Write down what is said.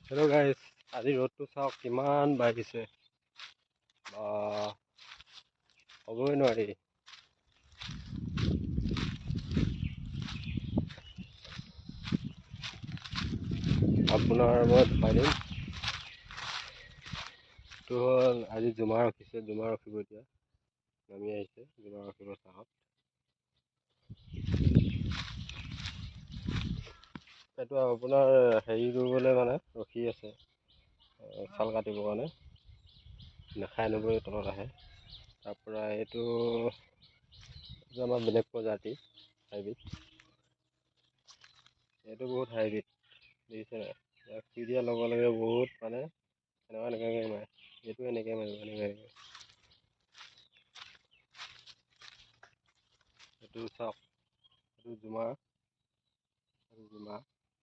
Hello' guys, আজি ৰ'দটো চাওক কিমান বাঢ়িছে। ক'বই নোৱাৰি। আপোনাৰ মই দেখাই দিম। এইটো হ'ল আজি জুমা ৰখিছে, জুমা ৰখিব এতিয়া। নামি আহিছে জুমা ৰখিব চাহত। এইটো আপোনাৰ হেৰি কৰিবলৈ মানে ৰখি আছে, চাল কাটিবৰ কাৰণে। নেখাই নবৈ তলত আহে। তাৰপৰা এইটো আমাৰ বেলেগ প্ৰজাতি হাইব্ৰিড। এইটো বহুত হাইব্ৰিড দেখিছে নাই? ইয়াক খুই দিয়াৰ লগে লগে বহুত মানে এনেকুৱাকৈ মাৰে। এইটো এনেকৈ মাৰিব, এনেকৈ। এইটো চাওক, এইটো জুমা।